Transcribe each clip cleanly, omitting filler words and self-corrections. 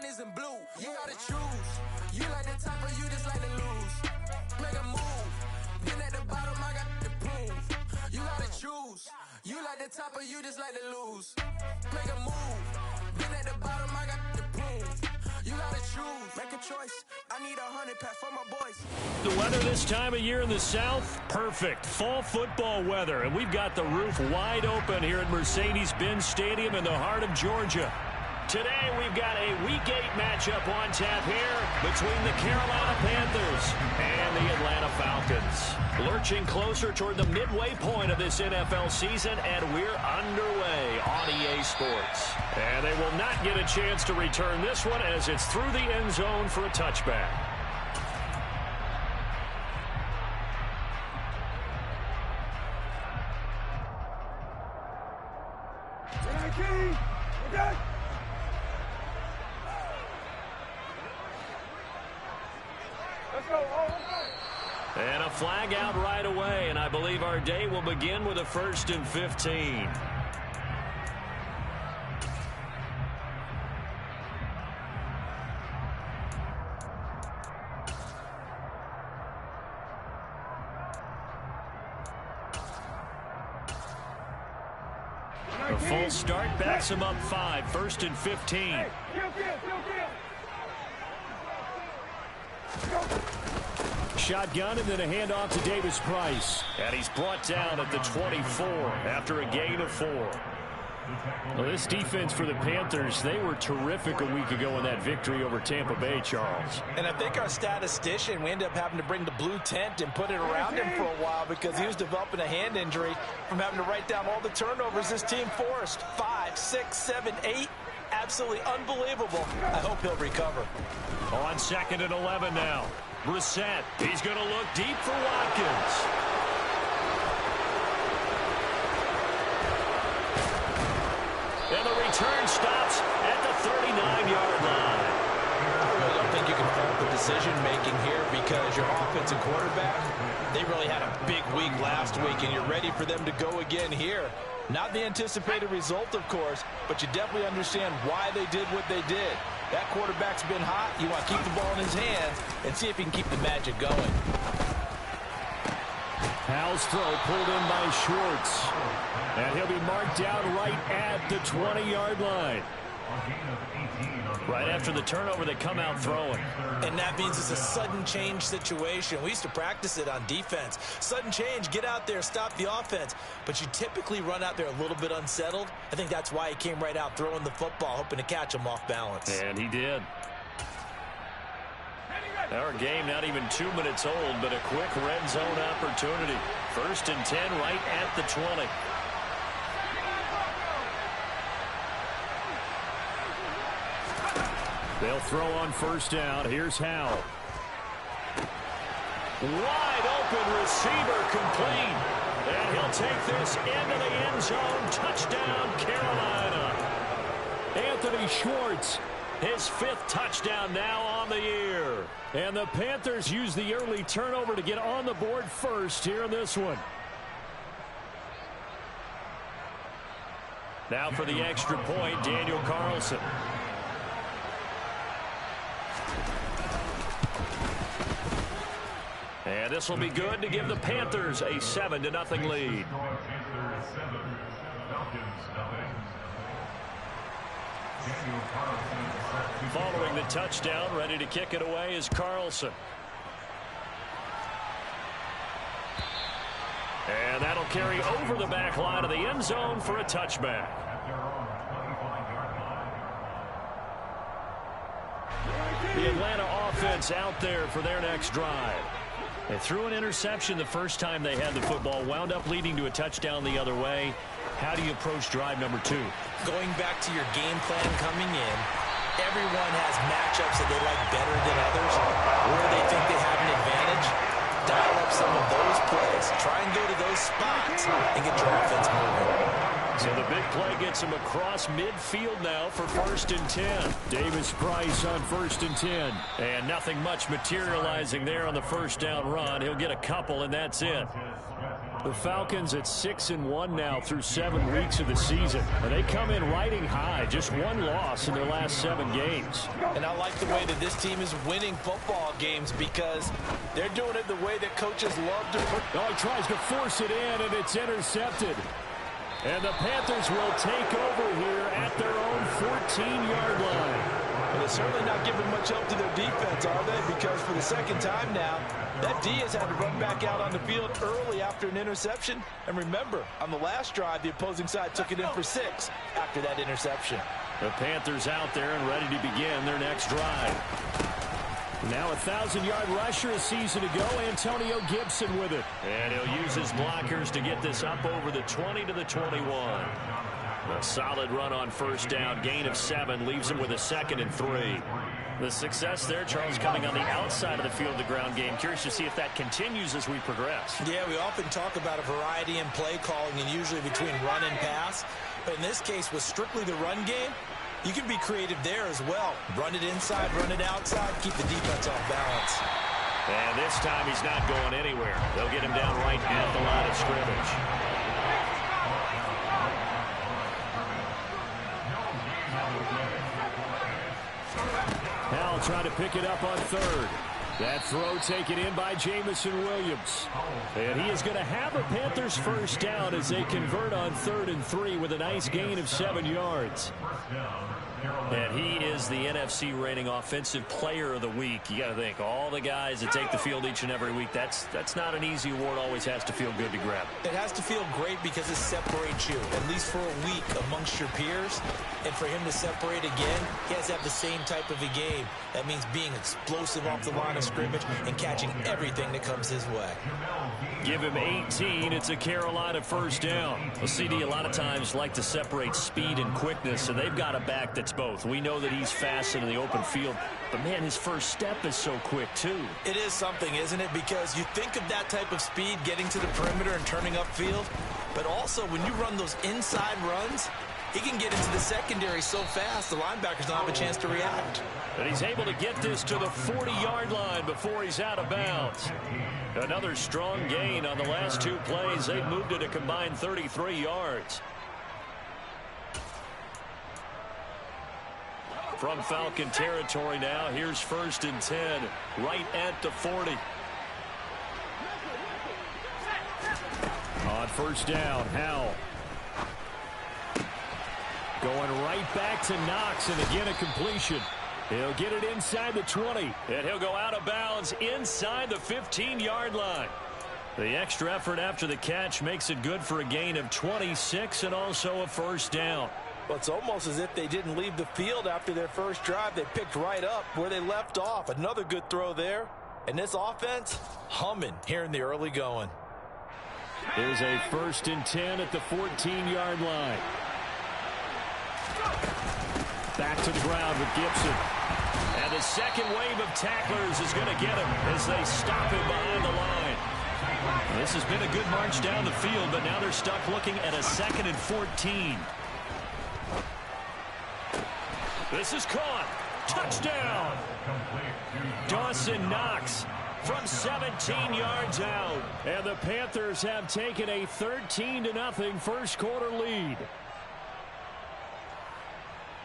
one isn't blue. You gotta choose. You like the top or you just like to lose. Make a move. Been at the bottom, I got to prove. You gotta choose. You like the top or you just like to lose. Make a move. Been at the bottom, I got to prove. You gotta choose. Make a choice. I need 100 pack for my boys. The weather this time of year in the South, perfect. Fall football weather, and we've got the roof wide open here at Mercedes-Benz Stadium in the heart of Georgia. Today, we've got a Week 8 matchup on tap here between the Carolina Panthers and the Atlanta Falcons. Lurching closer toward the midway point of this NFL season, and we're underway on EA Sports. And they will not get a chance to return this one as it's through the end zone for a touchback. And a flag out right away, and I believe our day will begin with a 1st and 15. A full start backs him up 5, 1st and 15. Shotgun and then a handoff to Davis Price. And he's brought down at the 24 after a gain of 4. Well, this defense for the Panthers, they were terrific a week ago in that victory over Tampa Bay, Charles. And I think our statistician, we ended up having to bring the blue tent and put it around him for a while because he was developing a hand injury from having to write down all the turnovers this team forced. 5, 6, 7, 8. Absolutely unbelievable. I hope he'll recover. On 2nd and 11 now. Brissett, he's going to look deep for Watkins. And the return stops at the 39-yard line. I really don't think you can fault the decision-making here because your offensive quarterback, they really had a big week last week, and you're ready for them to go again here. Not the anticipated result, of course, but you definitely understand why they did what they did. That quarterback's been hot. You want to keep the ball in his hands and see if he can keep the magic going. Howell's throw pulled in by Schwartz. And he'll be marked down right at the 20-yard line. Right after the turnover, they come out throwing. And that means it's a sudden change situation. We used to practice it on defense. Sudden change, get out there, stop the offense. But you typically run out there a little bit unsettled. I think that's why he came right out throwing the football, hoping to catch him off balance. And he did. Our game not even 2 minutes old, but a quick red zone opportunity. 1st and 10 right at the 20. They'll throw on 1st down. Here's Howell. Wide open receiver complete. And he'll take this into the end zone. Touchdown, Carolina. Anthony Schwartz, his 5th touchdown now on the year. And the Panthers use the early turnover to get on the board first here in this one. Now for the extra point, Daniel Carlson. And this will be good to give the Panthers a 7-0 lead. Following the touchdown, ready to kick it away is Carlson. And that'll carry over the back line of the end zone for a touchback. The Atlanta offense out there for their next drive. They threw an interception the first time they had the football, wound up leading to a touchdown the other way. How do you approach drive number 2? Going back to your game plan coming in, everyone has matchups that they like better than others, or they think they have an advantage. Dial up some of those plays. Try and go to those spots and get your offense moving. So the big play gets him across midfield now for 1st and 10. Davis Price on 1st and 10. And nothing much materializing there on the 1st down run. He'll get a couple, and that's it. The Falcons at 6-1 now through 7 weeks of the season. And they come in riding high, just one loss in their last 7 games. And I like the way that this team is winning football games because they're doing it the way that coaches love to. Oh, he tries to force it in, and it's intercepted. And the Panthers will take over here at their own 14-yard line. But they're certainly not giving much help to their defense, are they? Because for the second time now, that D has had to run back out on the field early after an interception. And remember, on the last drive, the opposing side took it in for 6 after that interception. The Panthers out there and ready to begin their next drive. Now a 1,000-yard rusher a season ago, Antonio Gibson with it. And he'll use his blockers to get this up over the 20 to the 21. A solid run on first down, gain of 7, leaves him with a 2nd and 3. The success there, Charles, coming on the outside of the field, the ground game. Curious to see if that continues as we progress. Yeah, we often talk about a variety in play calling and usually between run and pass. But in this case, with strictly the run game, you can be creative there as well. Run it inside, run it outside, keep the defense off balance. And this time he's not going anywhere. They'll get him down right at the line of scrimmage. Howell trying to pick it up on 3rd. That throw taken in by Jamison Williams. And he is going to have a Panthers first down as they convert on 3rd and 3 with a nice gain of 7 yards. And he is the NFC rating offensive player of the week. You got to think, all the guys that take the field each and every week, that's not an easy award. Always has to feel good to grab. It has to feel great because it separates you, at least for a week, amongst your peers. And for him to separate again, he has to have the same type of a game. That means being explosive off the line of scrimmage and catching everything that comes his way. Give him 18. It's a Carolina first down. Well, CD, a lot of times like to separate speed and quickness, and they've got a back that's both. We know that he's fast in the open field, but, man, his first step is so quick, too. It is something, isn't it? Because you think of that type of speed getting to the perimeter and turning upfield, but also when you run those inside runs, he can get into the secondary so fast the linebackers don't have a chance to react. But he's able to get this to the 40-yard line before he's out of bounds. Another strong gain on the last 2 plays. They've moved it a combined 33 yards. From Falcon territory now, here's 1st and 10, right at the 40. On first down, Howell. Going right back to Knox, and again a completion. He'll get it inside the 20, and he'll go out of bounds inside the 15-yard line. The extra effort after the catch makes it good for a gain of 26 and also a first down. Well, it's almost as if they didn't leave the field after their first drive. They picked right up where they left off. Another good throw there. And this offense, humming here in the early going. Here's a 1st and 10 at the 14-yard line. Back to the ground with Gibson. And the second wave of tacklers is going to get him as they stop him behind the line. This has been a good march down the field, but now they're stuck looking at a 2nd and 14. This is caught. Touchdown. Dawson Knox from 17 yards out. And the Panthers have taken a 13-0 first quarter lead.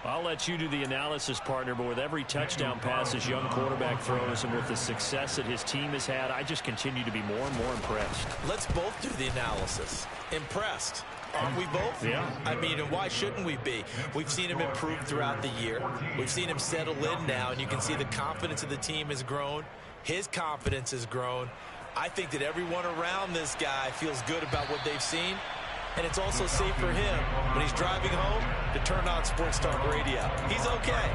I'll let you do the analysis, partner, but with every touchdown pass his young quarterback throws and with the success that his team has had, I just continue to be more and more impressed. Let's both do the analysis. Impressed. Aren't we both? Yeah. I mean, and why shouldn't we be? We've seen him improve throughout the year. We've seen him settle in now, and you can see the confidence of the team has grown. His confidence has grown. I think that everyone around this guy feels good about what they've seen. And it's also safe for him when he's driving home to turn on Sports Talk Radio. He's okay.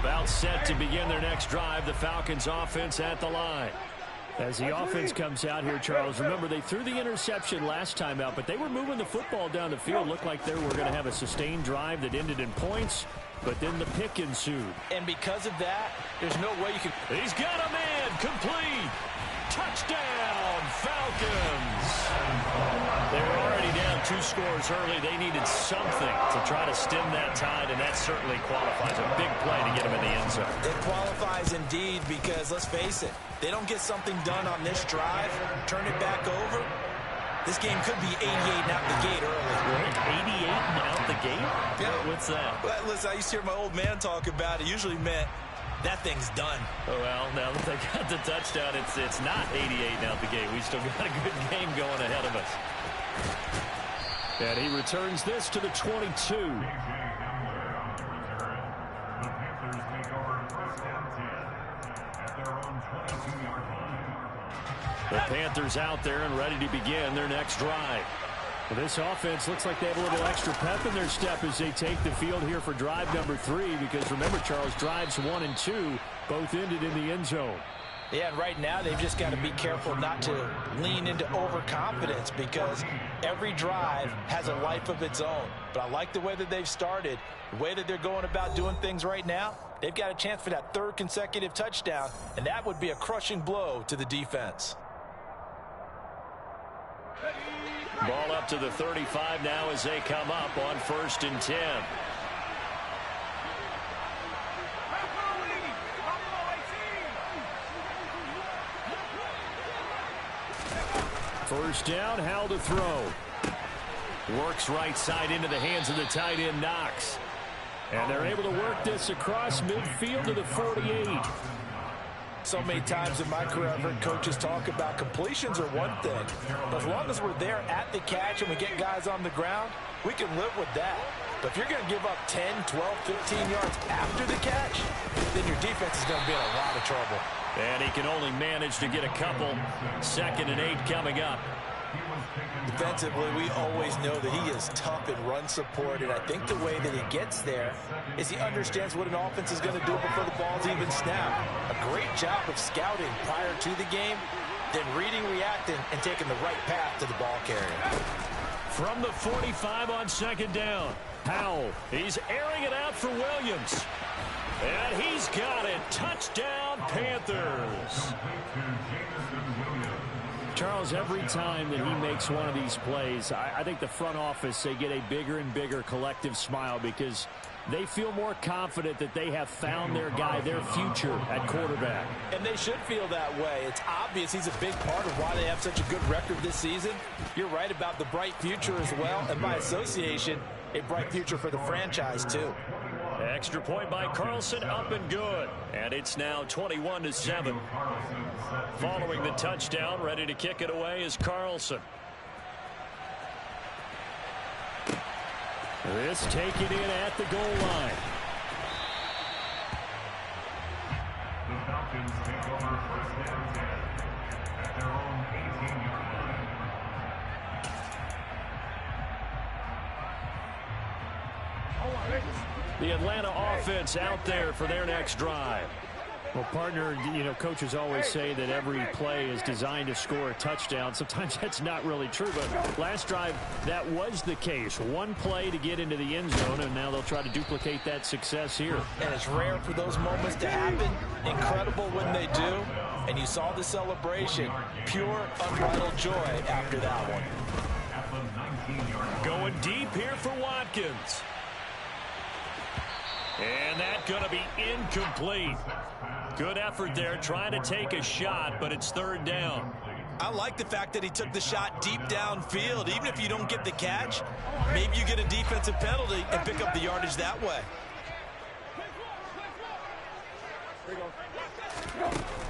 About set to begin their next drive, the Falcons offense at the line. As the offense comes out here, Charles, remember they threw the interception last time out, but they were moving the football down the field. Looked like they were going to have a sustained drive that ended in points, but then the pick ensued. And because of that, there's no way you can... He's got a man, complete. Touchdown, Falcons. They were already down 2 scores early. They needed something to try to stem that tide, and that certainly qualifies. A big play to get them in the end zone. It qualifies indeed because, let's face it, they don't get something done on this drive, turn it back over. This game could be 88 and out the gate early. Right? 88 and out the gate? Yeah. What's that? Well, listen, I used to hear my old man talk about it. Usually meant that thing's done. Oh, well, now that they got the touchdown, it's not 88 and out the gate. We still got a good game going ahead of us. And he returns this to the 22. The Panthers out there and ready to begin their next drive. Well, this offense looks like they have a little extra pep in their step as they take the field here for drive number 3, because remember, Charles, drives 1 and 2 both ended in the end zone. Yeah, and right now they've just got to be careful not to lean into overconfidence, because every drive has a life of its own. But I like the way that they've started, the way that they're going about doing things right now. They've got a chance for that 3rd consecutive touchdown, and that would be a crushing blow to the defense. Ball up to the 35 now as they come up on 1st and 10. First down, Howell to throw. Works right side into the hands of the tight end, Knox. And they're able to work this across midfield to the 48. So many times in my career, I've heard coaches talk about completions are one thing. But as long as we're there at the catch and we get guys on the ground, we can live with that. But if you're going to give up 10, 12, 15 yards after the catch, then your defense is going to be in a lot of trouble. And he can only manage to get a couple. 2nd and 8 coming up. Defensively, we always know that he is tough in run support, and I think the way that he gets there is he understands what an offense is going to do before the ball's even snapped. A great job of scouting prior to the game, then reading, reacting, and taking the right path to the ball carrier. From the 45 on 2nd down, Howell, he's airing it out for Williams. And he's got it. Touchdown, Panthers. Charles, every time that he makes one of these plays, I think the front office, they get a bigger and bigger collective smile, because they feel more confident that they have found their guy, their future at quarterback. And they should feel that way. It's obvious he's a big part of why they have such a good record this season. You're right about the bright future as well, and by association, a bright future for the franchise too. Extra point by Carlson, up and good. And it's now 21-7. Following the touchdown, ready to kick it away is Carlson. This taken in at the goal line. The Falcons take over 1st and 10 at their own 18-yard line. The Atlanta offense out there for their next drive. Well, partner, you know, coaches always say that every play is designed to score a touchdown. Sometimes that's not really true, but last drive, that was the case. One play to get into the end zone, and now they'll try to duplicate that success here. And it's rare for those moments to happen. Incredible when they do. And you saw the celebration. Pure, unbridled joy after that one. Going deep here for Watkins. And that's going to be incomplete. Good effort there, trying to take a shot, but it's 3rd down. I like the fact that he took the shot deep downfield. Even if you don't get the catch, maybe you get a defensive penalty and pick up the yardage that way.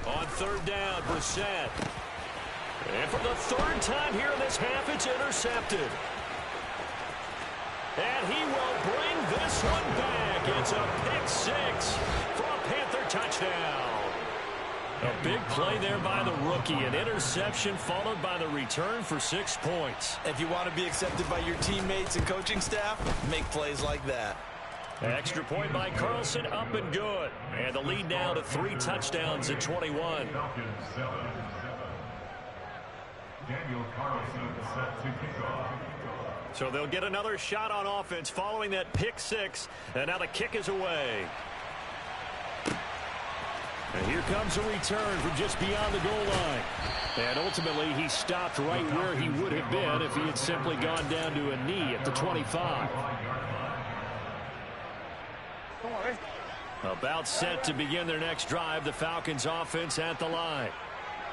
On 3rd down, Brissett. And for the 3rd time here in this half, it's intercepted. And he will bring this one back. It's a pick 6 for a Panther touchdown. A big play there by the rookie. An interception followed by the return for 6 points. If you want to be accepted by your teammates and coaching staff, make plays like that. Extra point by Carlson, up and good. And the lead now to 3 touchdowns at 21. Daniel Carlson set to kick off. So they'll get another shot on offense following that pick 6. And now the kick is away. And here comes a return from just beyond the goal line. And ultimately, he stopped right where he would have been if he had simply gone down to a knee at the 25. About set to begin their next drive, the Falcons offense at the line.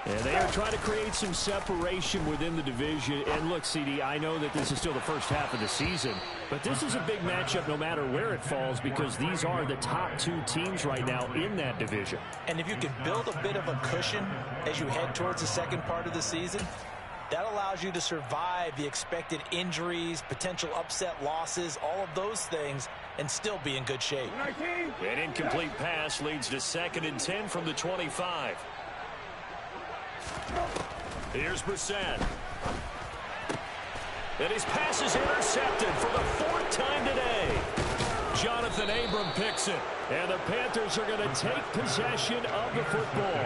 And they are trying to create some separation within the division. And look, CD, I know that this is still the first half of the season, but this is a big matchup no matter where it falls because these are the top two teams right now in that division. And if you can build a bit of a cushion as you head towards the second part of the season, that allows you to survive the expected injuries, potential upset losses, all of those things, and still be in good shape. An incomplete pass leads to 2nd and 10 from the 25. Here's Brissett. And his pass is intercepted for the 4th time today. Jonathan Abram picks it. And the Panthers are going to take possession of the football.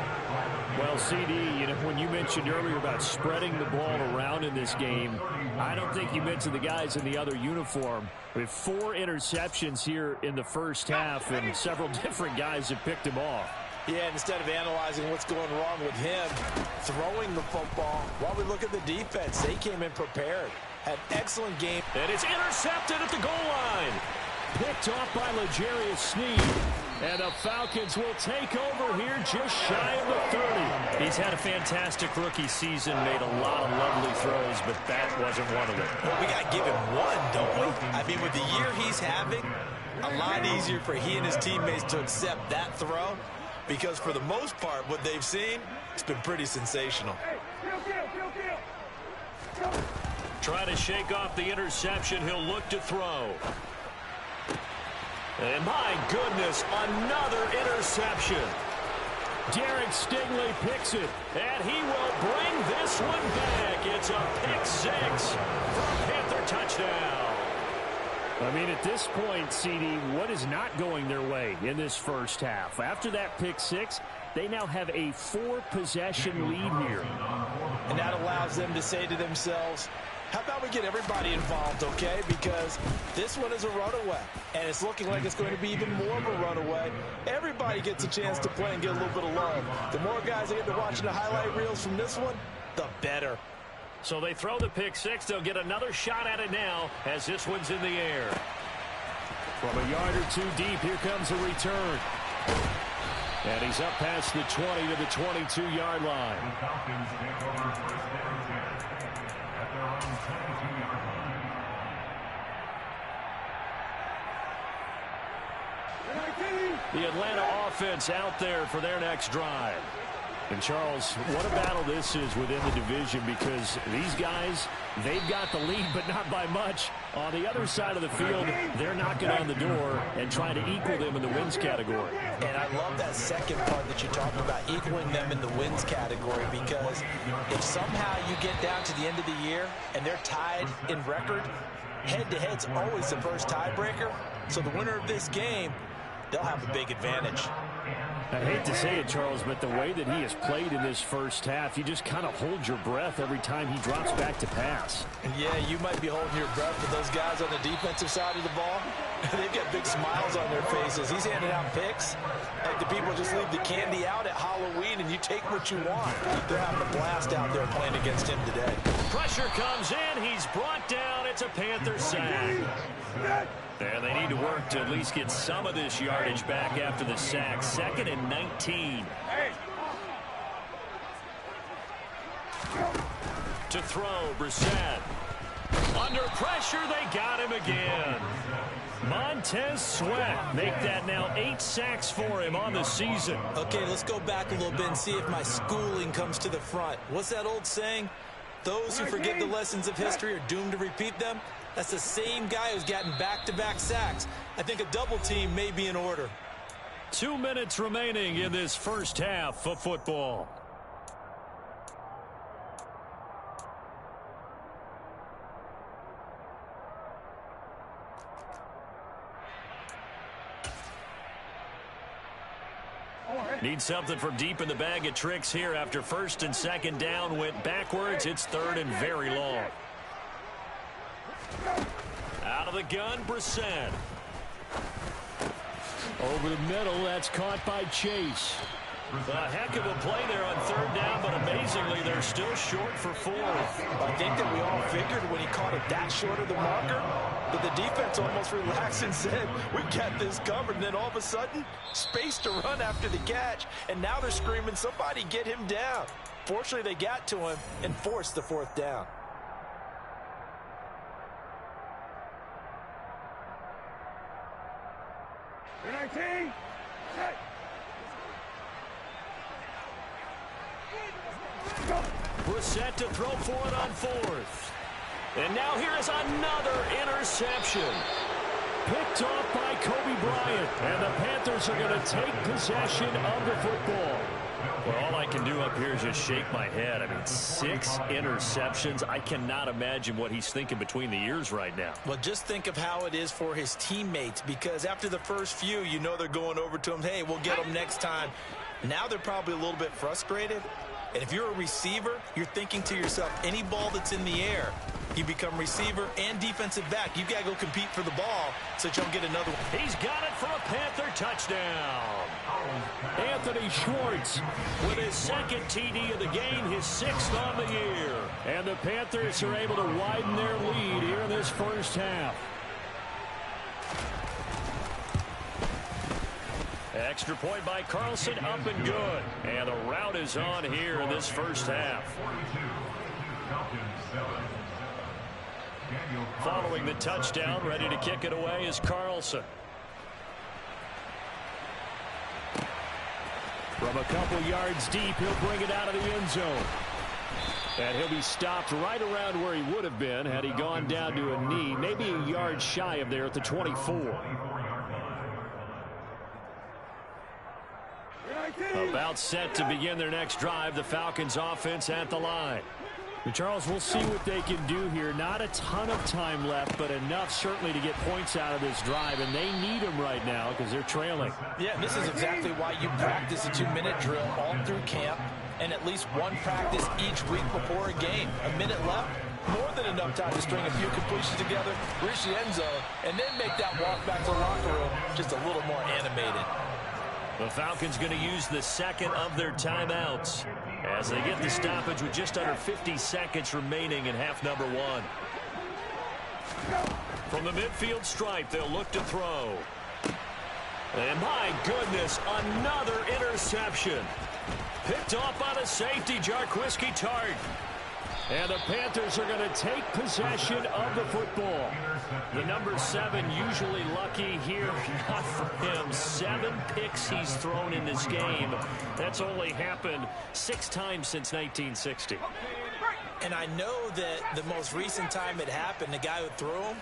Well, CD, you know, when you mentioned earlier about spreading the ball around in this game, I don't think you mentioned the guys in the other uniform. We have 4 interceptions here in the first half, and several different guys have picked him off. Yeah, instead of analyzing what's going wrong with him, throwing the football, while we look at the defense, they came in prepared. Had an excellent game. And it's intercepted at the goal line. Picked off by L'Jarius Sneed. And the Falcons will take over here just shy of the 30. He's had a fantastic rookie season, made a lot of lovely throws, but that wasn't one of them. Well, we got to give him one, don't we? I mean, with the year he's having, a lot easier for he and his teammates to accept that throw. Because for the most part, what they've seen, it's been pretty sensational. Trying to shake off the interception. He'll look to throw. And my goodness, another interception. Derek Stingley picks it. And he will bring this one back. It's a pick-6 for a Panther touchdown. I mean, at this point, CD, what is not going their way in this first half? After that pick-6, they now have a 4-possession lead here. And that allows them to say to themselves, how about we get everybody involved, okay? Because this one is a runaway, and it's looking like it's going to be even more of a runaway. Everybody gets a chance to play and get a little bit of love. The more guys that get to watching the highlight reels from this one, the better. So they throw the pick-6. They'll get another shot at it now as this one's in the air. From a yard or 2 deep, here comes a return. And he's up past the 20 to the 22-yard line. The Falcons take over 1st and 10 at their own 22-yard line. The Atlanta offense out there for their next drive. And, Charles, what a battle this is within the division because these guys, they've got the lead, but not by much. On the other side of the field, they're knocking on the door and trying to equal them in the wins category. And I love that second part that you talked about, equaling them in the wins category, because if somehow you get down to the end of the year and they're tied in record, head-to-head's always the first tiebreaker. So the winner of this game, they'll have a big advantage. I hate to say it, Charles, but the way that he has played in this first half, you just kind of hold your breath every time he drops back to pass. Yeah, you might be holding your breath, but those guys on the defensive side of the ball, they've got big smiles on their faces. He's handing out picks like the people just leave the candy out at Halloween and you take what you want. They're having a blast out there playing against him today. Pressure comes in. He's brought down. It's a Panther sack. And they need to work to at least get some of this yardage back after the sack. 2nd and 19. To throw, Brissett. Under pressure, they got him again. Montez Sweat make that now 8 sacks for him on the season. Okay, let's go back a little bit and see if my schooling comes to the front. What's that old saying? Those who forget the lessons of history are doomed to repeat them. That's the same guy who's gotten back-to-back sacks. I think a double team may be in order. 2 minutes remaining in this first half of football. Need something from deep in the bag of tricks here after 1st and 2nd down went backwards. It's 3rd and very long. Out of the gun, Brissett. Over the middle, that's caught by Chase. A heck of a play there on third down, but amazingly, they're still short for fourth. I think that we all figured when he caught it that short of the marker that the defense almost relaxed and said, we got this covered. And then all of a sudden, space to run after the catch. And now they're screaming, somebody get him down. Fortunately, they got to him and forced the fourth down. We're set to throw for it on fourth. And now here is another interception. Picked off by Kobe Bryant. And the Panthers are going to take possession of the football. Well, all I can do up here is just shake my head. I mean, 6 interceptions. I cannot imagine what he's thinking between the ears right now. Well, just think of how it is for his teammates, because after the first few, you know they're going over to him, hey, we'll get them next time. Now they're probably a little bit frustrated. And if you're a receiver, you're thinking to yourself, any ball that's in the air, you become receiver and defensive back. You've got to go compete for the ball so that you don't get another one. He's got it for a Panther touchdown. Anthony Schwartz with his second TD of the game, his 6th on the year. And the Panthers are able to widen their lead here in this first half. Extra point by Carlson, up and good. And the route is on here in this first half. Following the touchdown, ready to kick it away is Carlson. From a couple yards deep, he'll bring it out of the end zone. And he'll be stopped right around where he would have been had he gone down to a knee, maybe a yard shy of there at the 24. About set to begin their next drive, the Falcons offense at the line. Charles, we'll see what they can do here. Not a ton of time left, but enough certainly to get points out of this drive, and they need them right now because they're trailing. Yeah, this is exactly why you practice a 2-minute drill all through camp and at least one practice each week before a game. A minute left, more than enough time to string a few completions together, reach the end zone, and then make that walk back to the locker room just a little more animated. The Falcons going to use the second of their timeouts as they get the stoppage with just under 50 seconds remaining in half number 1. From the midfield stripe, they'll look to throw. And my goodness, another interception. Picked off by the safety, Jarquiski Tart. And the Panthers are going to take possession of the football. The number 7 usually lucky here. Not for him. 7 picks he's thrown in this game. That's only happened 6 times since 1960. And I know that the most recent time it happened, the guy who threw him,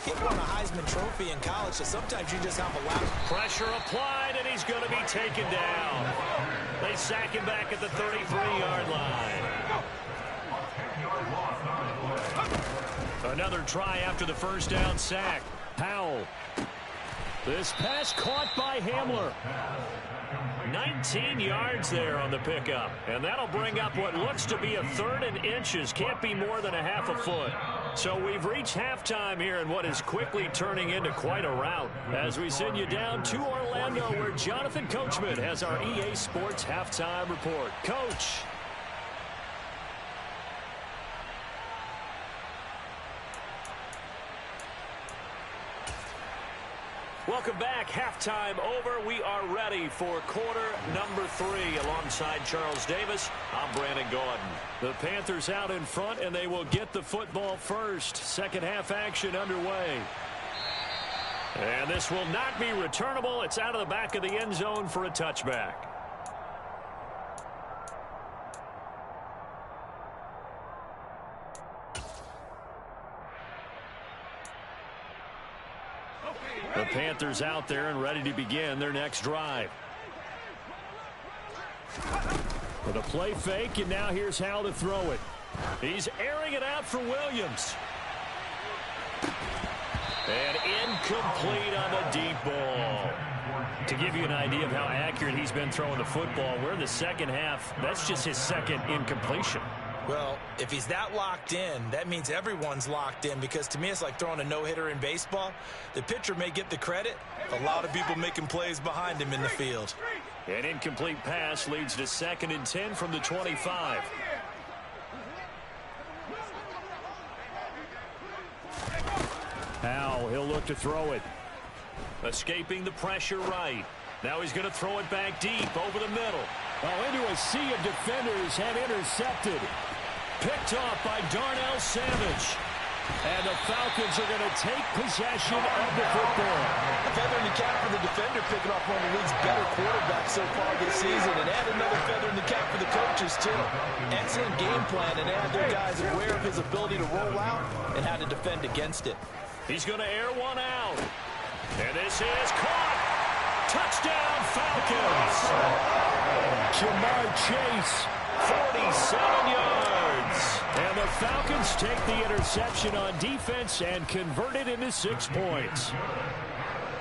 he won a Heisman Trophy in college, so sometimes you just have a lot. Pressure applied, and he's going to be taken down. They sack him back at the 33-yard line. Another try after the first down sack. Powell. This pass caught by Hamler. 19 yards there on the pickup. And that'll bring up what looks to be a 3rd and inches. Can't be more than a half a foot. So we've reached halftime here in what is quickly turning into quite a rout. As we send you down to Orlando, where Jonathan Coachman has our EA Sports halftime report. Coach. Welcome back. Halftime over. We are ready for quarter number 3. Alongside Charles Davis, I'm Brandon Gordon. The Panthers out in front, and they will get the football first. Second half action underway. And this will not be returnable. It's out of the back of the end zone for a touchback. The Panthers out there and ready to begin their next drive. With a play fake, and now here's how to throw it. He's airing it out for Williams. And incomplete on the deep ball. To give you an idea of how accurate he's been throwing the football, we're in the second half. That's just his second incompletion. Well, if he's that locked in, that means everyone's locked in, because to me it's like throwing a no-hitter in baseball. The pitcher may get the credit, a lot of people making plays behind him in the field. An incomplete pass leads to 2nd and 10 from the 25. Now he'll look to throw it. Escaping the pressure right. Now he's going to throw it back deep over the middle. Oh, into a sea of defenders and intercepted. Picked off by Darnell Savage. And the Falcons are going to take possession of the football. A feather in the cap for the defender, picking off one of the league's better quarterbacks so far this season. And add another feather in the cap for the coaches, too. Excellent game plan, and add their guys aware of his ability to roll out and how to defend against it. He's going to air one out. And this is caught. Touchdown, Falcons. Jamar Chase. 47 yards. And the Falcons take the interception on defense and convert it into 6 points.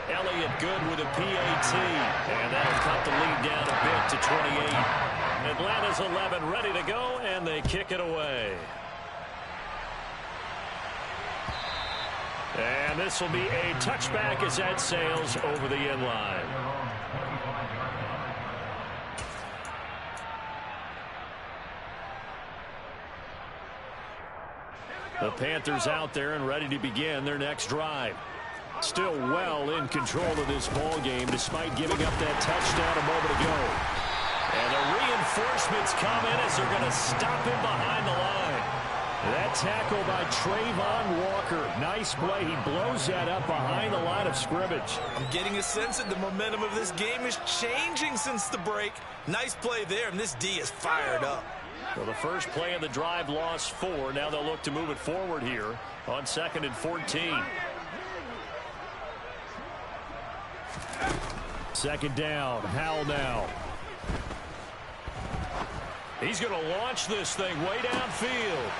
Elliott good with a PAT. And that'll cut the lead down a bit to 28. Atlanta's 11 ready to go, and they kick it away. And this will be a touchback as that sails over the end line. The Panthers out there and ready to begin their next drive. Still well in control of this ball game despite giving up that touchdown a moment ago. And the reinforcements come in as they're going to stop him behind the line. That tackle by Trayvon Walker. Nice play. He blows that up behind the line of scrimmage. I'm getting a sense that the momentum of this game is changing since the break. Nice play there, and this D is fired up. So the first play of the drive lost 4. Now they'll look to move it forward here on 2nd and 14. 2nd down. Howell now. He's going to launch this thing way downfield.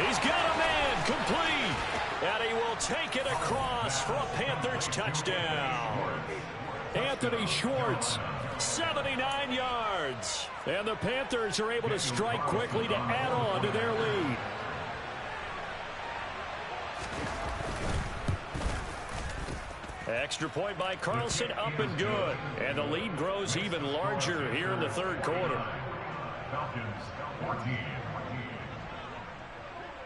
He's got a man complete. And he will take it across for a Panthers touchdown. Anthony Schwartz. 79 yards. And the Panthers are able to strike quickly to add on to their lead. Extra point by Carlson, up and good. And the lead grows even larger here in the 3rd quarter.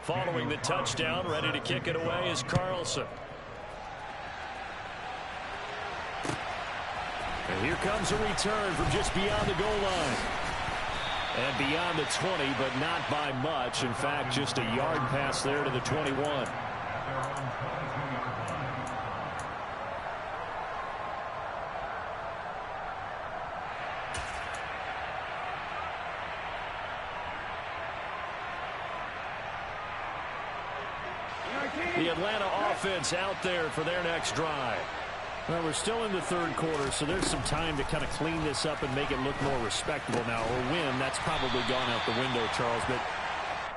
Following the touchdown, ready to kick it away is Carlson. And here comes a return from just beyond the goal line. And beyond the 20, but not by much. In fact, just a yard pass there to the 21. The Atlanta offense out there for their next drive. Well, we're still in the 3rd quarter, so there's some time to kind of clean this up and make it look more respectable now. Or win, that's probably gone out the window, Charles. But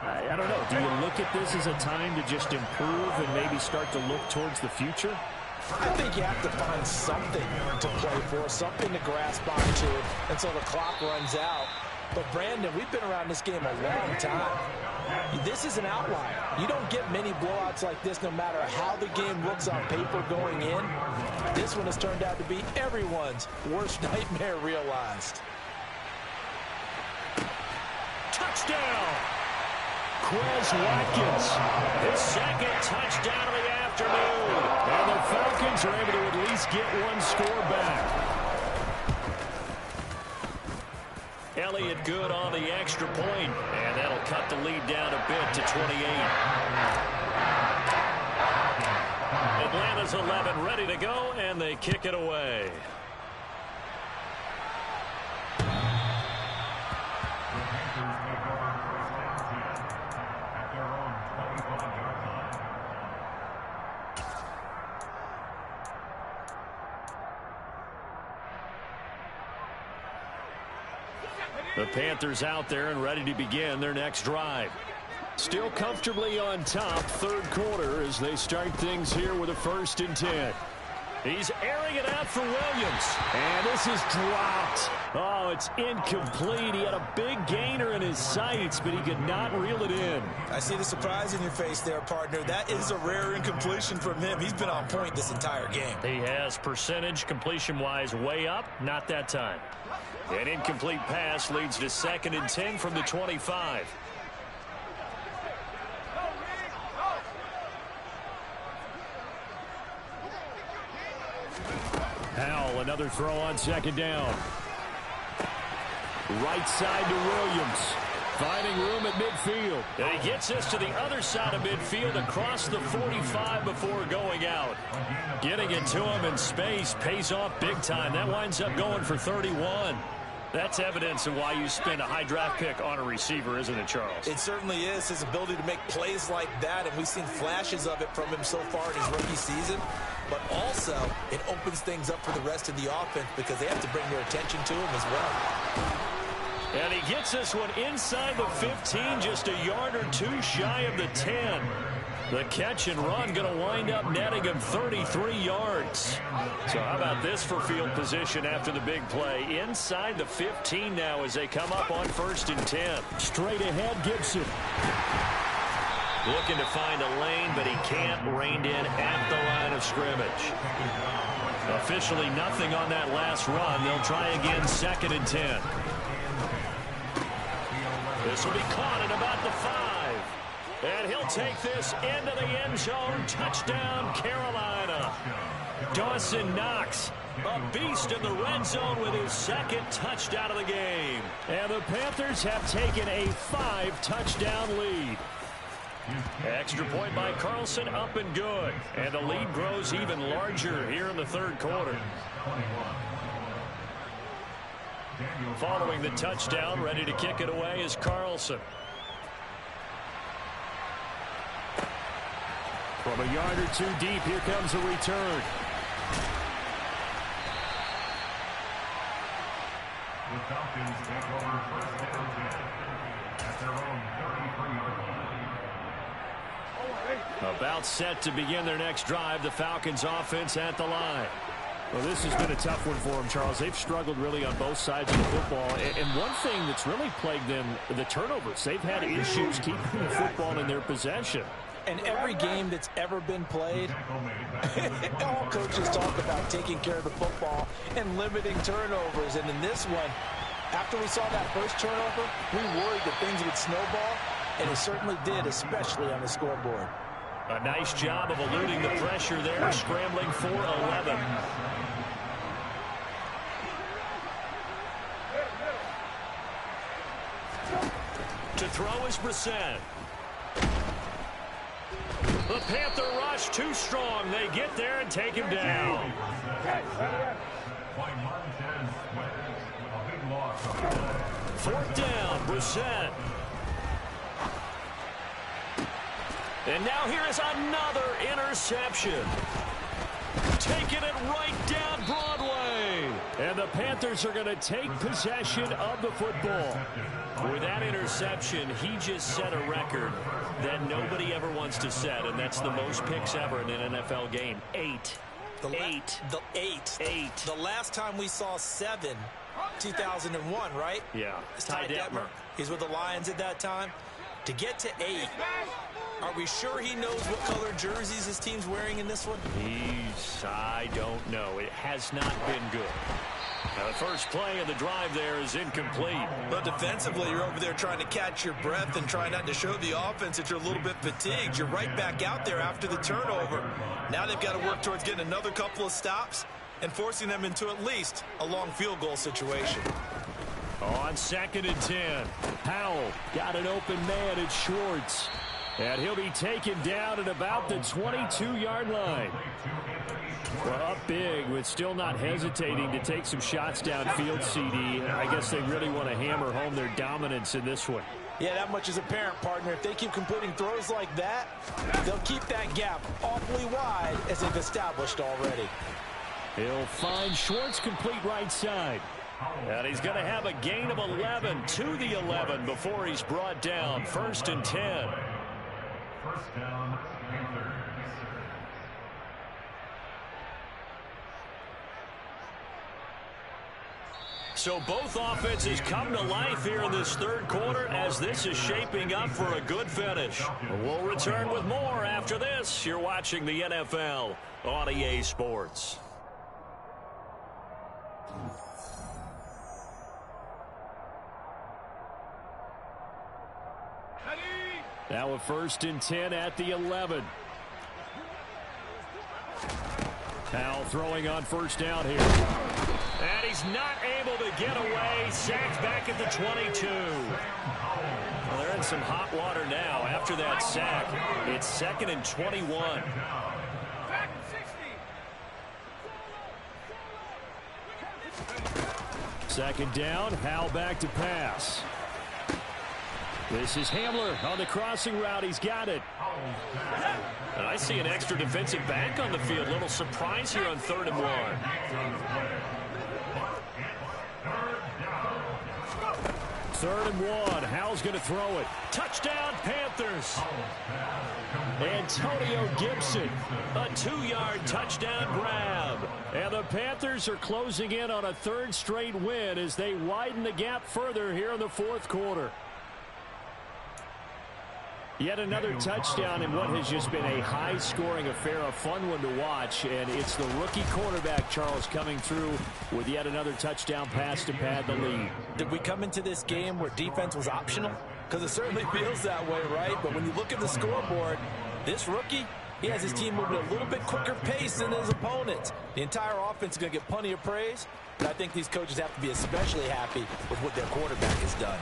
I don't know. Do you look at this as a time to just improve and maybe start to look towards the future? I think you have to find something to play for, something to grasp onto until the clock runs out. But, Brandon, we've been around this game a long time. This is an outlier. You don't get many blowouts like this no matter how the game looks on paper going in. This one has turned out to be everyone's worst nightmare realized. Touchdown! Quez Watkins, his 2nd touchdown of the afternoon. And the Falcons are able to at least get one score back. Elliott good on the extra point, and that'll cut the lead down a bit to 28. Atlanta's 11 ready to go, and they kick it away. The Panthers out there and ready to begin their next drive. Still comfortably on top, 3rd quarter as they start things here with a 1st and 10. He's airing it out for Williams. And this is dropped. Oh, it's incomplete. He had a big gainer in his sights, but he could not reel it in. I see the surprise in your face there, partner. That is a rare incompletion from him. He's been on point this entire game. He has percentage completion-wise way up. Not that time. An incomplete pass leads to 2nd and 10 from the 25. Howell, another throw on 2nd down. Right side to Williams. Finding room at midfield. And he gets us to the other side of midfield across the 45 before going out. Getting it to him in space pays off big time. That winds up going for 31. That's evidence of why you spend a high draft pick on a receiver, isn't it, Charles? It certainly is. His ability to make plays like that, and we've seen flashes of it from him so far in his rookie season. But also, it opens things up for the rest of the offense because they have to bring their attention to him as well. And he gets this one inside the 15, just a yard or two shy of the 10. The catch and run going to wind up netting him 33 yards. So how about this for field position after the big play? Inside the 15 now as they come up on 1st and 10. Straight ahead, Gibson. Looking to find a lane, but he can't. Reined in at the line of scrimmage. Officially nothing on that last run. They'll try again 2nd and 10. This will be caught at about the 5. And he'll take this into the end zone. Touchdown, Carolina. Dawson Knox, a beast in the red zone with his 2nd touchdown of the game. And the Panthers have taken a 5-touchdown lead. Extra point by Carlson, up and good. And the lead grows even larger here in the 3rd quarter. Following the touchdown, ready to kick it away is Carlson. From a yard or two deep, here comes a return. The Falcons take over 1st and 10 at their own 33-yard line. About set to begin their next drive, the Falcons offense at the line. Well, this has been a tough one for them, Charles. They've struggled really on both sides of the football. And one thing that's really plagued them, the turnovers. They've had issues keeping the football in their possession. And every game that's ever been played, all coaches talk about taking care of the football and limiting turnovers. And in this one, after we saw that first turnover, we worried that things would snowball, and it certainly did, especially on the scoreboard. A nice job of eluding the pressure there, scrambling for 11. To throw is Brissett. The Panther rush too strong. They get there and take him down. By Montez Sweat, a big loss. 4th down, Brissett. And now here is another interception. Taking it right down Broadway. And the Panthers are going to take possession of the football. With that interception, he just set a record that nobody ever wants to set, and that's the most picks ever in an NFL game. 8. The last time we saw 7, 2001, right? Yeah. It's Ty Detmer. He's with the Lions at that time. To get to 8, are we sure he knows what color jerseys his team's wearing in this one? I don't know. It has not been good. Now, the first play of the drive there is incomplete. But defensively, you're over there trying to catch your breath and try not to show the offense that you're a little bit fatigued. You're right back out there after the turnover. Now they've got to work towards getting another couple of stops and forcing them into at least a long field goal situation. On 2nd and 10, Howell got an open man at Schwartz. And he'll be taken down at about the 22-yard line. Well, up big, but still not hesitating to take some shots downfield, CD. I guess they really want to hammer home their dominance in this one. Yeah, that much is apparent, partner. If they keep completing throws like that, they'll keep that gap awfully wide as they've established already. He'll find Schwartz complete right side. And he's going to have a gain of 11 to the 11 before he's brought down. 1st and 10. 1st down, Panthers. So both offenses come to life here in this 3rd quarter as this is shaping up for a good finish. We'll return with more after this. You're watching the NFL on EA Sports. Now a 1st and 10 at the 11. Howell throwing on 1st down here. And he's not able to get away. Sacked back at the 22. Well, they're in some hot water now after that sack. It's 2nd and 21. Second down, Howell back to pass. This is Hamler on the crossing route. He's got it. And I see an extra defensive back on the field. Little surprise here on 3rd and 1. 3rd and 1. Howell's going to throw it. Touchdown, Panthers. Antonio Gibson, a 2-yard touchdown grab. And the Panthers are closing in on a 3rd straight win as they widen the gap further here in the 4th quarter. Yet another touchdown in what has just been a high-scoring affair, a fun one to watch. And it's the rookie quarterback, Charles, coming through with yet another touchdown pass to pad the lead. Did we come into this game where defense was optional? Because it certainly feels that way, right? But when you look at the scoreboard, this rookie, he has his team moving at a little bit quicker pace than his opponents. The entire offense is going to get plenty of praise, but I think these coaches have to be especially happy with what their quarterback has done.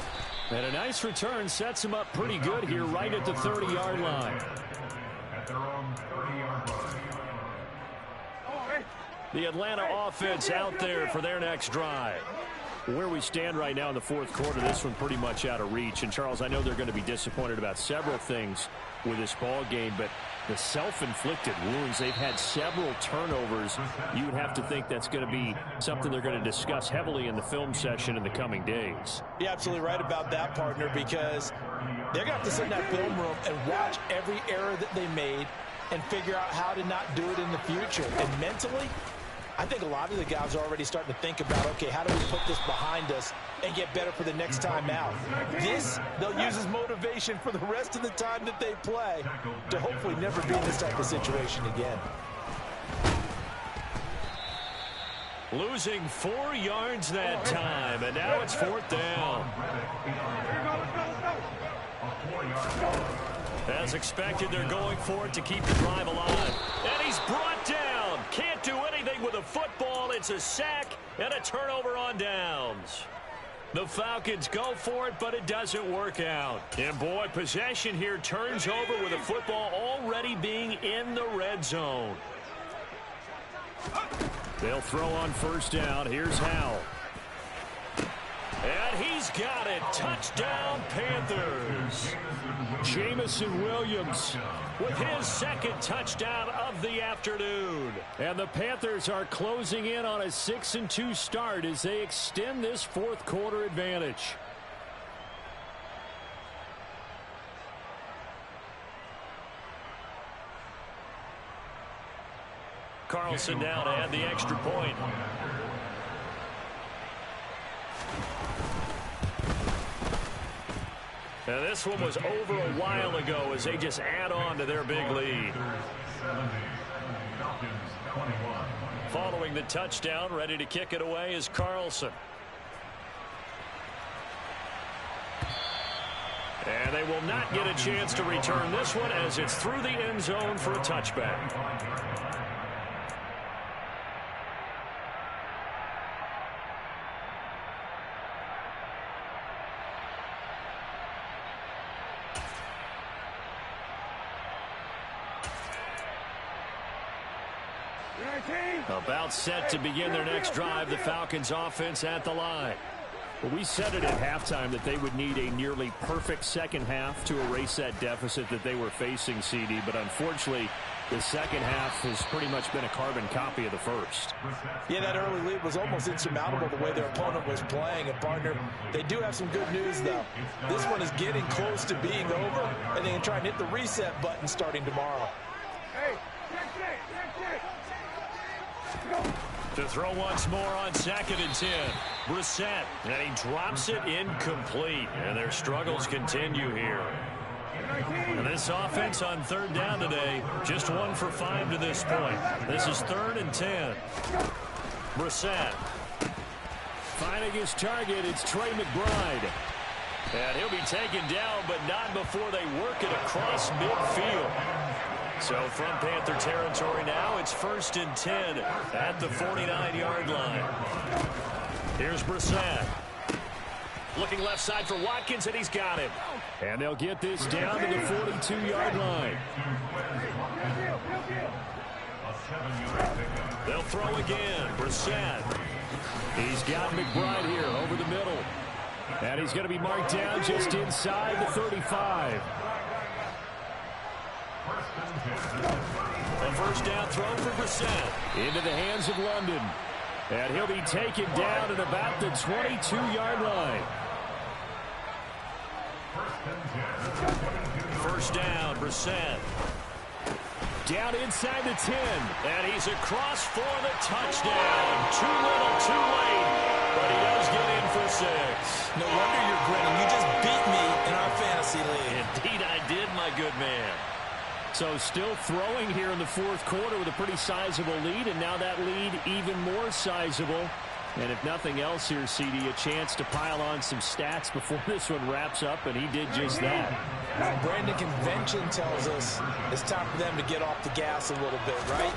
And a nice return sets him up pretty good here right at the 30-yard line. The Atlanta offense out there for their next drive. Where we stand right now in the 4th quarter, this one pretty much out of reach. And, Charles, I know they're going to be disappointed about several things with this ball game, but the self-inflicted wounds, they've had several turnovers. You would have to think that's going to be something they're going to discuss heavily in the film session in the coming days. You're absolutely right about that, partner, because they're going to have to sit in that film room and watch every error that they made and figure out how to not do it in the future. And mentally, I think a lot of the guys are already starting to think about, okay, how do we put this behind us and get better for the next time out? This, they'll use as motivation for the rest of the time that they play to hopefully never be in this type of situation again. Losing 4 yards that time, and now it's 4th down. As expected, they're going for it to keep the drive alive. And he's brought down. Can't do anything with a football. It's a sack and a turnover on downs. The Falcons go for it, but it doesn't work out. And, boy, possession here turns over with a football already being in the red zone. They'll throw on 1st down. Here's Howell. And he's got it. Touchdown, Panthers. Jamison Williams with his 2nd touchdown of the afternoon. And the Panthers are closing in on a 6-2 start as they extend this 4th quarter advantage. Carlson now to add the extra point. And this one was over a while ago as they just add on to their big lead. Following the touchdown, ready to kick it away is Carlson. And they will not get a chance to return this one as it's through the end zone for a touchback. About set to begin their next drive, the Falcons offense at the line. Well, we said it at halftime that they would need a nearly perfect second half to erase that deficit that they were facing, CD, but unfortunately the second half has pretty much been a carbon copy of the first. Yeah, that early lead was almost insurmountable the way their opponent was playing. And, partner, they do have some good news, though. This one is getting close to being over, and they can try and hit the reset button starting tomorrow. To throw once more on 2nd and 10. Brissett, and he drops it incomplete. And their struggles continue here. And this offense on 3rd down today, just 1 for 5 to this point. This is 3rd and 10. Brissett finding his target. It's Trey McBride. And he'll be taken down, but not before they work it across midfield. So from Panther territory now, it's 1st and 10 at the 49-yard line. Here's Brissett. Looking left side for Watkins, and he's got him. And they'll get this down to the 42-yard line. They'll throw again. Brissett. He's got McBride here over the middle. And he's going to be marked down just inside the 35. A first down throw for Brissett. Into the hands of London. And he'll be taken down at about the 22-yard line. First down, Brissett. Down inside the 10. And he's across for the touchdown. Too little, too late. But he does get in for 6. No wonder you're grinning. You just beat me in our fantasy league. Indeed I did, my good man. So still throwing here in the 4th quarter with a pretty sizable lead, and now that lead even more sizable. And if nothing else here, CD, a chance to pile on some stats before this one wraps up, and he did just that. Brandon, convention tells us it's time for them to get off the gas a little bit, right?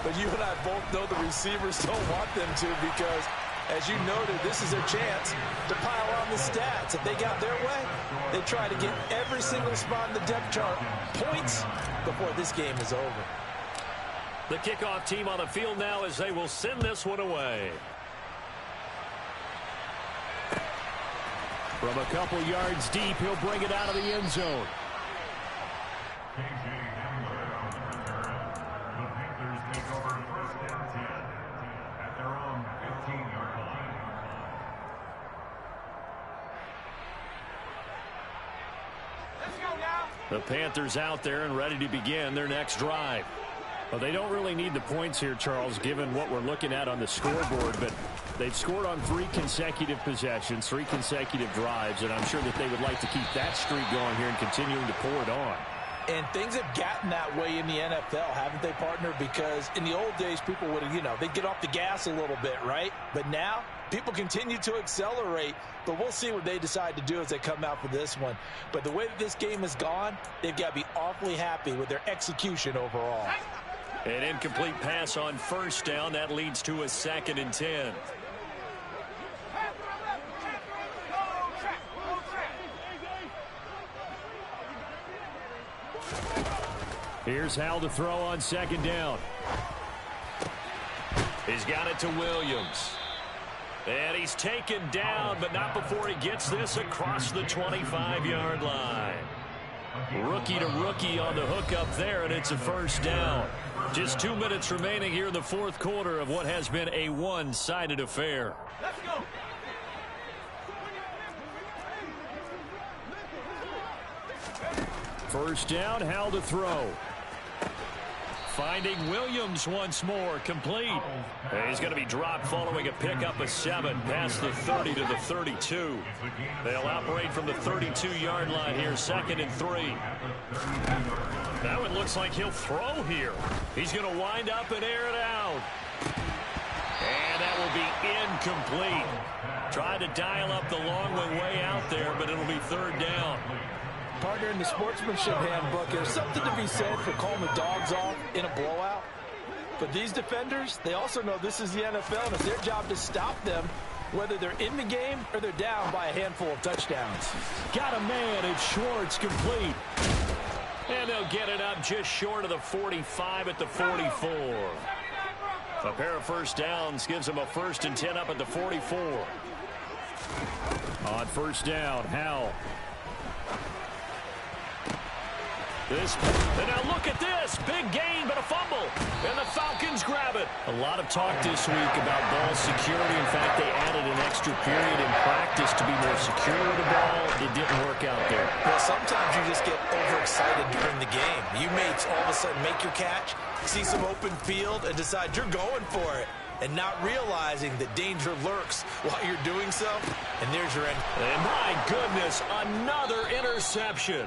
But you and I both know the receivers don't want them to because, as you noted, this is their chance to pile on the stats. If they got their way, they try to get every single spot in the depth chart points before this game is over. The kickoff team on the field now as they will send this one away. From a couple yards deep, he'll bring it out of the end zone. The Panthers take over 1st and 10 at their own 15-yard line. Let's go now. The Panthers out there and ready to begin their next drive. Well, they don't really need the points here, Charles, given what we're looking at on the scoreboard, but they've scored on 3 consecutive possessions, 3 consecutive drives, and I'm sure that they would like to keep that streak going here and continuing to pour it on. And things have gotten that way in the NFL, haven't they, partner? Because in the old days, people would have, they'd get off the gas a little bit, right? But now, people continue to accelerate, but we'll see what they decide to do as they come out for this one. But the way that this game has gone, they've got to be awfully happy with their execution overall. An incomplete pass on first down. That leads to a 2nd and 10. Here's Hal to throw on 2nd down. He's got it to Williams. And he's taken down, but not before he gets this across the 25-yard line. Rookie to rookie on the hook up there, and it's a first down. Just 2 minutes remaining here in the 4th quarter of what has been a one-sided affair. Let's go. First down, Hal to throw. Finding Williams once more, complete. And he's going to be dropped following a pickup of 7 past the 30 to the 32. They'll operate from the 32-yard line here, 2nd and 3. That one looks like he'll throw here. He's going to wind up and air it out. And that will be incomplete. Tried to dial up the long one way out there, but it'll be 3rd down. Partner, in the sportsmanship handbook, there's something to be said for calling the dogs off in a blowout. But these defenders, they also know this is the NFL, and it's their job to stop them, whether they're in the game or they're down by a handful of touchdowns. Got a man, it's Schwartz, complete. And they'll get it up just short of the 45 at the 44. A pair of first downs gives them a 1st and 10 up at the 44. On first down, Howell. And now look at this. Big gain, but a fumble. And the Falcons grab it. A lot of talk this week about ball security. In fact, they added an extra period in practice to be more secure with the ball. It didn't work out there. Well, sometimes you just get overexcited during the game. You may all of a sudden make your catch, see some open field, and decide you're going for it, and not realizing that danger lurks while you're doing so. And there's your end. And my goodness, another interception.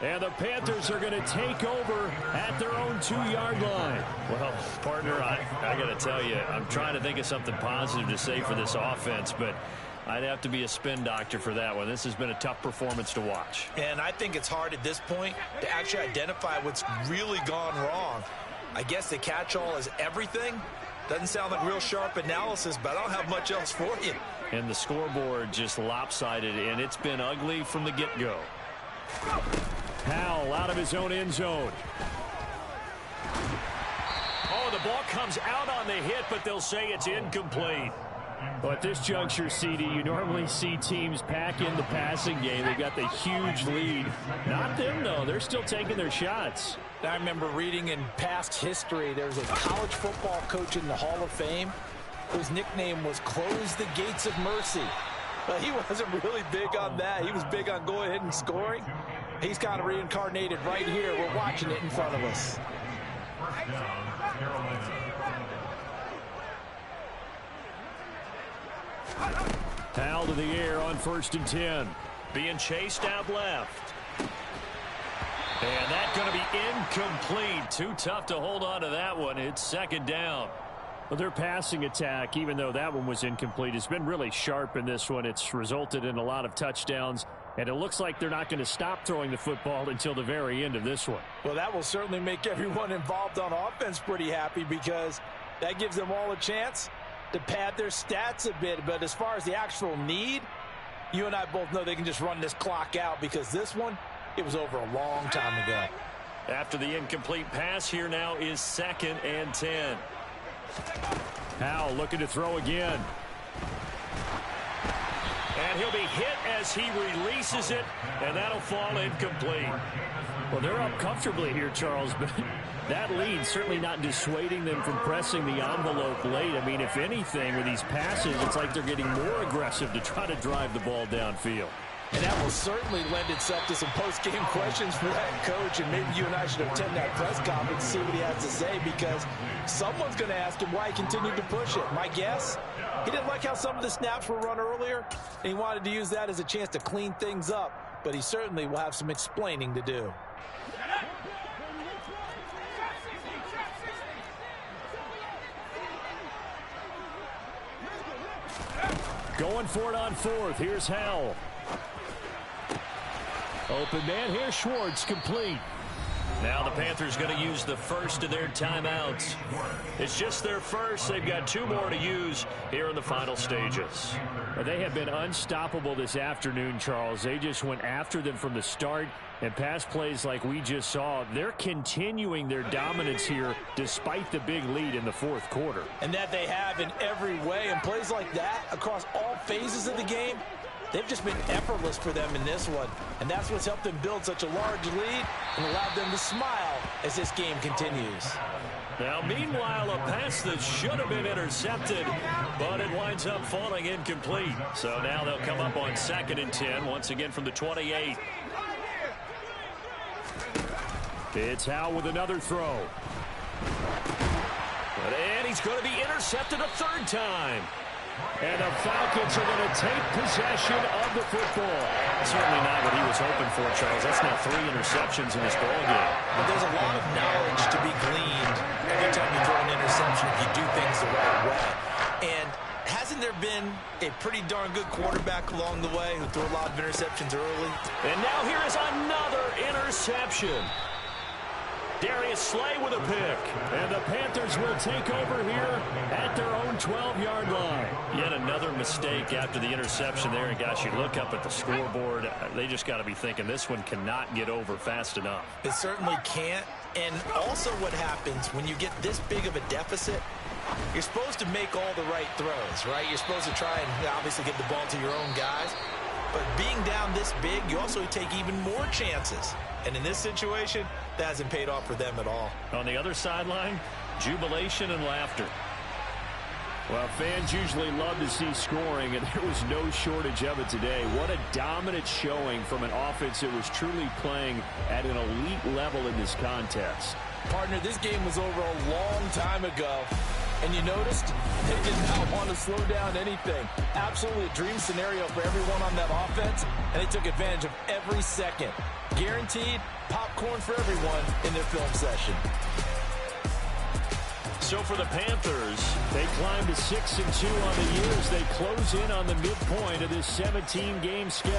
And the Panthers are going to take over at their own 2-yard line. Well, partner, I got to tell you, I'm trying to think of something positive to say for this offense, but I'd have to be a spin doctor for that one. This has been a tough performance to watch. And I think it's hard at this point to actually identify what's really gone wrong. I guess the catch-all is everything. Doesn't sound like real sharp analysis, but I don't have much else for you. And the scoreboard just lopsided, and it's been ugly from the get-go. Howell out of his own end zone. Oh, the ball comes out on the hit, but they'll say it's incomplete. Well, at this juncture, CD, you normally see teams pack in the passing game. They've got the huge lead. Not them, though. They're still taking their shots. I remember reading in past history, there's a college football coach in the Hall of Fame whose nickname was Close the Gates of Mercy. But he wasn't really big on that. He was big on going ahead and scoring. He's kind of reincarnated right here. We're watching it in front of us. Howell to the air on 1st and 10. Being chased out left. And that's going to be incomplete. Too tough to hold on to that one. It's 2nd down. Well, their passing attack, even though that one was incomplete, has been really sharp in this one. It's resulted in a lot of touchdowns, and it looks like they're not going to stop throwing the football until the very end of this one. Well, that will certainly make everyone involved on offense pretty happy because that gives them all a chance to pad their stats a bit. But as far as the actual need, you and I both know they can just run this clock out because this one, it was over a long time ago. After the incomplete pass, here now is 2nd and 10. Howell looking to throw again. And he'll be hit as he releases it, and that'll fall incomplete. Well, they're up comfortably here, Charles, but that lead certainly not dissuading them from pressing the envelope late. I mean, if anything, with these passes, it's like they're getting more aggressive to try to drive the ball downfield. And that will certainly lend itself to some post-game questions for that coach, and maybe you and I should attend that press conference and see what he has to say, because someone's going to ask him why he continued to push it. My guess, he didn't like how some of the snaps were run earlier, and he wanted to use that as a chance to clean things up, but he certainly will have some explaining to do. Going for it on 4th. Here's Howell. Open man here, Schwartz, complete. Now the Panthers going to use the first of their timeouts. It's just their first. They've got 2 more to use here in the final stages. They have been unstoppable this afternoon, Charles. They just went after them from the start, and pass plays like we just saw, they're continuing their dominance here despite the big lead in the 4th quarter. And that they have in every way, and plays like that across all phases of the game, they've just been effortless for them in this one. And that's what's helped them build such a large lead and allowed them to smile as this game continues. Now, meanwhile, a pass that should have been intercepted, but it winds up falling incomplete. So now they'll come up on 2nd and 10, once again from the 28. It's Howell with another throw. And he's going to be intercepted a 3rd time. And the Falcons are going to take possession of the football. Certainly not what he was hoping for, Charles. That's now 3 interceptions in this ballgame. But there's a lot of knowledge to be gleaned every time you throw an interception if you do things the right way. And hasn't there been a pretty darn good quarterback along the way who threw a lot of interceptions early? And now here is another interception. Darius Slay with a pick. And the Panthers will take over here at their own 12-yard line. Yet another mistake after the interception there. And, gosh, you look up at the scoreboard, they just got to be thinking this one cannot get over fast enough. It certainly can't. And also what happens when you get this big of a deficit, you're supposed to make all the right throws, right? You're supposed to try and obviously get the ball to your own guys. But being down this big, you also take even more chances. And in this situation, that hasn't paid off for them at all. On the other sideline, jubilation and laughter. Well, fans usually love to see scoring, and there was no shortage of it today. What a dominant showing from an offense that was truly playing at an elite level in this contest. Partner, this game was over a long time ago. And you noticed they did not want to slow down anything. Absolutely a dream scenario for everyone on that offense, and they took advantage of every second. Guaranteed popcorn for everyone in their film session. So for the Panthers, they climb to 6-2 on the year as they close in on the midpoint of this 17-game schedule.